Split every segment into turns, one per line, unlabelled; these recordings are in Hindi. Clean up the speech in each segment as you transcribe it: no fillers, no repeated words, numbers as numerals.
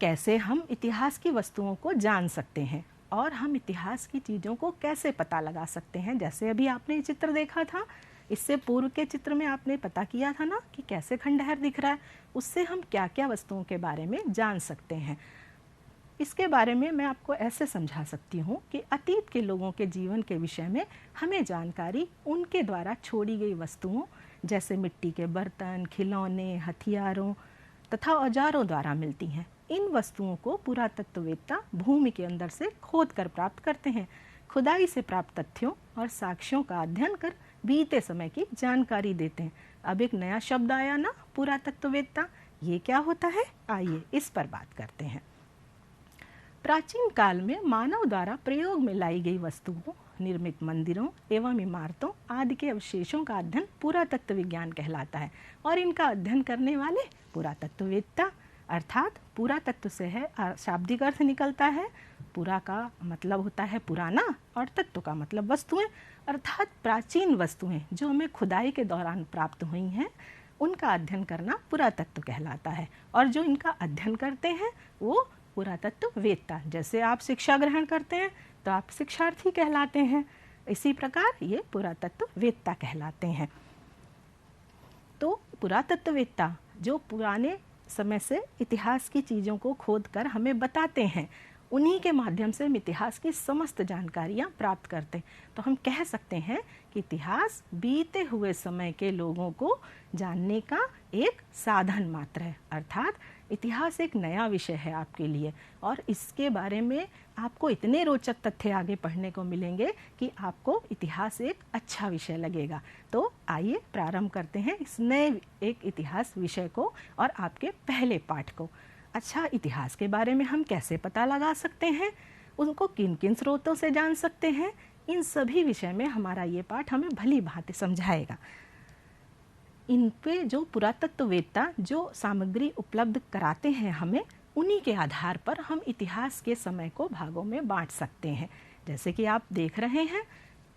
कैसे हम इतिहास की वस्तुओं को जान सकते हैं और हम इतिहास की चीज़ों को कैसे पता लगा सकते हैं। जैसे अभी आपने ये चित्र देखा था, इससे पूर्व के चित्र में आपने पता किया था ना कि कैसे खंडहर दिख रहा है, उससे हम क्या क्या वस्तुओं के बारे में जान सकते हैं। इसके बारे में मैं आपको ऐसे समझा सकती हूँ कि अतीत के लोगों के जीवन के विषय में हमें जानकारी उनके द्वारा छोड़ी गई वस्तुओं जैसे मिट्टी के बर्तन, खिलौने, हथियारों तथा औजारों द्वारा मिलती हैं। इन वस्तुओं को पुरातत्ववेत्ता भूमि के अंदर से खोद कर प्राप्त करते हैं। खुदाई से प्राप्त तथ्यों और साक्ष्यों का अध्ययन कर बीते समय की जानकारी देते हैं। अब एक नया शब्द आया ना, पुरातत्ववेत्ता, ये क्या होता है? आइए इस पर बात करते हैं। प्राचीन काल में मानव द्वारा प्रयोग में लाई गई वस्तुओं, निर्मित मंदिरों एवं इमारतों आदि के अवशेषों का अध्ययन पुरातत्व विज्ञान कहलाता है। और इनका अध्ययन करने वाले पुरातत्ववेत्ता, अर्थात पुरातत्व से है शाब्दिक अर्थ निकलता है। पुरा का मतलब होता है पुराना और तत्व का मतलब वस्तुएं, अर्थात प्राचीन वस्तुएं जो हमें खुदाई के दौरान प्राप्त हुई हैं, उनका अध्ययन करना पुरातत्व कहलाता है। और जो इनका अध्ययन करते हैं वो पुरातत्ववेत्ता। जैसे आप शिक्षा ग्रहण करते हैं तो आप शिक्षार्थी कहलाते हैं, इसी प्रकार ये पुरातत्ववेत्ता कहलाते हैं। तो पुरातत्ववेत्ता जो पुराने समय से इतिहास की चीज़ों को खोद कर हमें बताते हैं, उन्हीं के माध्यम से हम इतिहास की समस्त जानकारियाँ प्राप्त करते हैं। तो हम कह सकते हैं कि इतिहास बीते हुए समय के लोगों को जानने का एक साधन मात्र है, अर्थात इतिहास एक नया विषय है आपके लिए और इसके बारे में आपको इतने रोचक तथ्य आगे पढ़ने को मिलेंगे कि आपको इतिहास एक अच्छा विषय लगेगा। तो आइए प्रारंभ करते हैं इस नए एक इतिहास विषय को और आपके पहले पाठ को। अच्छा, इतिहास के बारे में हम कैसे पता लगा सकते हैं, उनको किन किन स्रोतों से जान सकते हैं, इन सभी विषय में हमारा ये पाठ हमें भली भांति समझाएगा। इन पे जो पुरातत्ववेत्ता जो सामग्री उपलब्ध कराते हैं हमें, उन्हीं के आधार पर हम इतिहास के समय को भागों में बांट सकते हैं। जैसे कि आप देख रहे हैं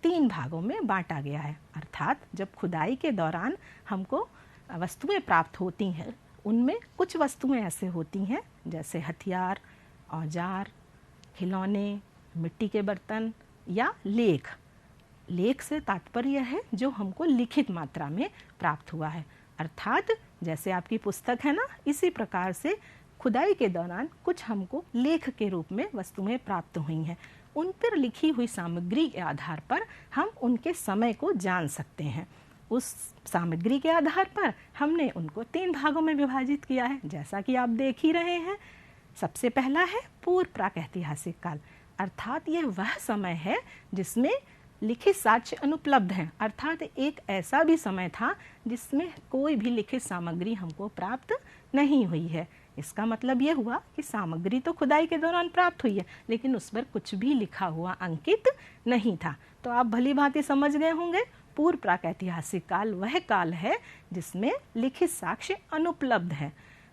3 भागों में बांटा गया है, अर्थात जब खुदाई के दौरान हमको वस्तुएं प्राप्त होती हैं, उनमें कुछ वस्तुएं ऐसे होती हैं जैसे हथियार, औजार, खिलौने, मिट्टी के बर्तन या लेख। लेख से तात्पर्य है जो हमको लिखित मात्रा में प्राप्त हुआ है, अर्थात जैसे आपकी पुस्तक है ना, इसी प्रकार से खुदाई के दौरान कुछ हमको लेख के रूप में वस्तुएं प्राप्त हुई हैं। उन पर लिखी हुई सामग्री के आधार पर हम उनके समय को जान सकते हैं। उस सामग्री के आधार पर हमने उनको 3 भागों में विभाजित किया है, जैसा कि आप देख ही रहे हैं। सबसे पहला है पूर्व प्रागैतिहासिक काल, अर्थात यह वह समय है जिसमें लिखित साक्ष्य अनुपलब्ध हैं, अर्थात एक ऐसा भी समय था जिसमें कोई भी लिखित सामग्री हमको प्राप्त नहीं हुई है। इसका मतलब यह हुआ कि सामग्री तो खुदाई के दौरान प्राप्त हुई है, लेकिन उस पर कुछ भी लिखा हुआ अंकित नहीं था। तो आप भली भांति समझ गए होंगे, पूर्व प्रागैतिहासिक काल वह काल है जिसमें लिखित साक्ष्य अनुपलब्ध है।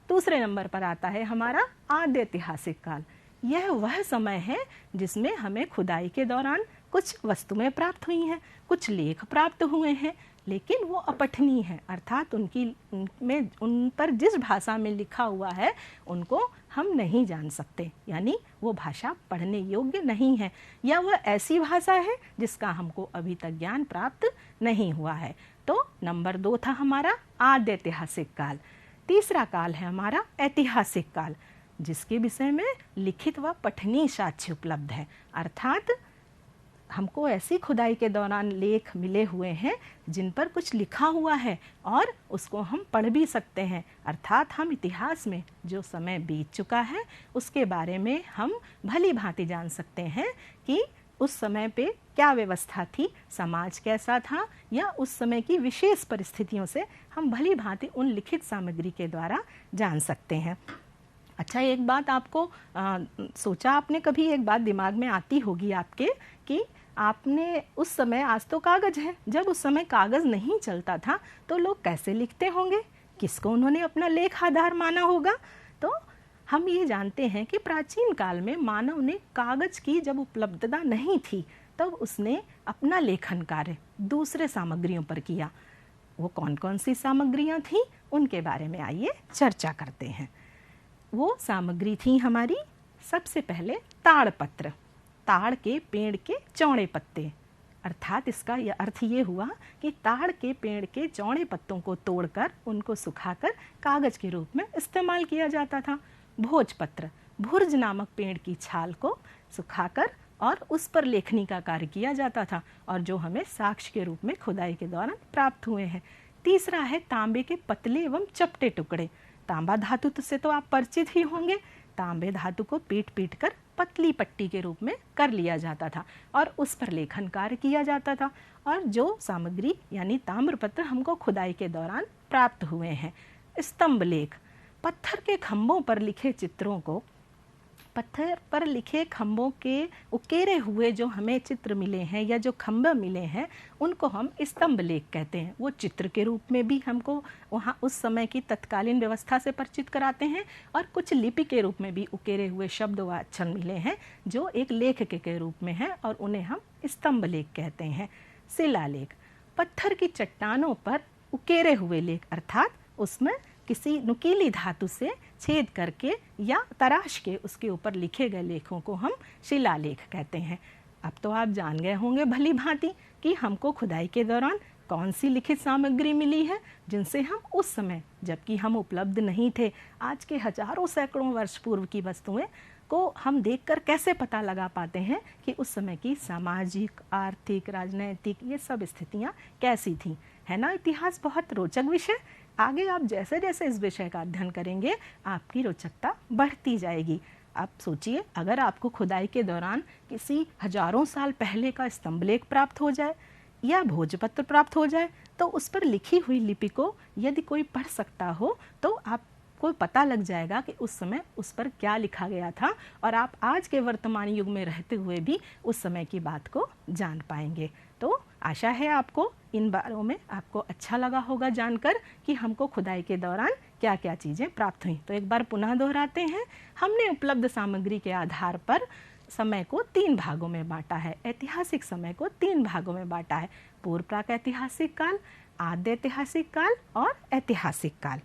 दूसरे नंबर पर आता है हमारा आद्य ऐतिहासिक काल। यह वह समय है जिसमें हमें खुदाई के दौरान कुछ वस्तुएं प्राप्त हुई हैं, कुछ लेख प्राप्त हुए हैं, लेकिन वो अपठनीय हैं, अर्थात उन पर जिस भाषा में लिखा हुआ है उनको हम नहीं जान सकते, यानी वो भाषा पढ़ने योग्य नहीं है, या वह ऐसी भाषा है जिसका हमको अभी तक ज्ञान प्राप्त नहीं हुआ है। तो नंबर 2 था हमारा आद्य ऐतिहासिक काल। तीसरा काल है हमारा ऐतिहासिक काल, जिसके विषय में लिखित व पठनीय साक्ष्य उपलब्ध है, अर्थात हमको ऐसी खुदाई के दौरान लेख मिले हुए हैं जिन पर कुछ लिखा हुआ है और उसको हम पढ़ भी सकते हैं, अर्थात हम इतिहास में जो समय बीत चुका है उसके बारे में हम भली भांति जान सकते हैं कि उस समय पे क्या व्यवस्था थी, समाज कैसा था, या उस समय की विशेष परिस्थितियों से हम भली भांति उन लिखित सामग्री के द्वारा जान सकते हैं। अच्छा, एक बात आपको सोचा आपने कभी, एक बात दिमाग में आती होगी आपके कि आपने उस समय, आज तो कागज़ है, जब उस समय कागज़ नहीं चलता था तो लोग कैसे लिखते होंगे, किसको उन्होंने अपना लेख आधार माना होगा। तो हम ये जानते हैं कि प्राचीन काल में मानव ने कागज़ की जब उपलब्धता नहीं थी तब उसने अपना लेखन कार्य दूसरे सामग्रियों पर किया। वो कौन कौन सी सामग्रियाँ थीं उनके बारे में आइए चर्चा करते हैं। वो सामग्री थी हमारी सबसे पहले ताड़पत्र, ताड़ के पेड़ के चौड़े पत्ते। अर्थात इसका यह अर्थ ये हुआ कि ताड़ के पेड़ के चौड़े पत्तों को तोड़कर उनको सुखाकर कागज के रूप में इस्तेमाल किया जाता था। भोजपत्र, भुर्ज नामक पेड़ की छाल को सुखाकर और उस पर लेखनी का कार्य किया जाता था और जो हमें साक्ष्य के रूप में खुदाई के दौरान प्राप्त हुए हैं। तीसरा है तांबे के पतले एवं चपटे टुकड़े। तांबा धातु से तो आप परिचित ही होंगे। तांबे धातु को पीट पीट कर पतली पट्टी के रूप में कर लिया जाता था और उस पर लेखन कार्य किया जाता था। और जो सामग्री यानी ताम्रपत्र हमको खुदाई के दौरान प्राप्त हुए हैं। स्तंभ लेख, पत्थर के खंभों पर लिखे चित्रों को, पत्थर पर लिखे खंभों के उकेरे हुए जो हमें चित्र मिले हैं या जो खंभे मिले हैं उनको हम स्तंभ लेख कहते हैं। वो चित्र के रूप में भी हमको वहाँ उस समय की तत्कालीन व्यवस्था से परिचित कराते हैं और कुछ लिपि के रूप में भी उकेरे हुए शब्द व अक्षर मिले हैं जो एक लेख के रूप में हैं और उन्हें हम स्तंभ लेख कहते हैं। शिलालेख, पत्थर की चट्टानों पर उकेरे हुए लेख, अर्थात उसमें किसी नुकीली धातु से छेद करके या तराश के उसके ऊपर लिखे गए लेखों को हम शिलालेख कहते हैं। अब तो आप जान गए होंगे भली भांति कि हमको खुदाई के दौरान कौन सी लिखित सामग्री मिली है जिनसे हम उस समय, जबकि हम उपलब्ध नहीं थे, आज के हजारों सैकड़ों वर्ष पूर्व की वस्तुएं को हम देखकर कैसे पता लगा पाते हैं कि उस समय की सामाजिक, आर्थिक, राजनैतिक ये सब स्थितियां कैसी थीं। है ना इतिहास बहुत रोचक विषय। आगे आप जैसे जैसे इस विषय का अध्ययन करेंगे आपकी रोचकता बढ़ती जाएगी। आप सोचिए, अगर आपको खुदाई के दौरान किसी हजारों साल पहले का स्तंभलेख प्राप्त हो जाए या भोजपत्र प्राप्त हो जाए तो उस पर लिखी हुई लिपि को यदि कोई पढ़ सकता हो तो आपको पता लग जाएगा कि उस समय उस पर क्या लिखा गया था और आप आज के वर्तमान युग में रहते हुए भी उस समय की बात को जान पाएंगे। तो आशा है आपको इन बारों में आपको अच्छा लगा होगा जानकर कि हमको खुदाई के दौरान क्या क्या चीज़ें प्राप्त हुई। तो एक बार पुनः दोहराते हैं, हमने उपलब्ध सामग्री के आधार पर समय को 3 भागों में बांटा है। ऐतिहासिक समय को 3 भागों में बांटा है, पूर्व प्राक ऐतिहासिक काल, आद्य ऐतिहासिक काल और ऐतिहासिक काल।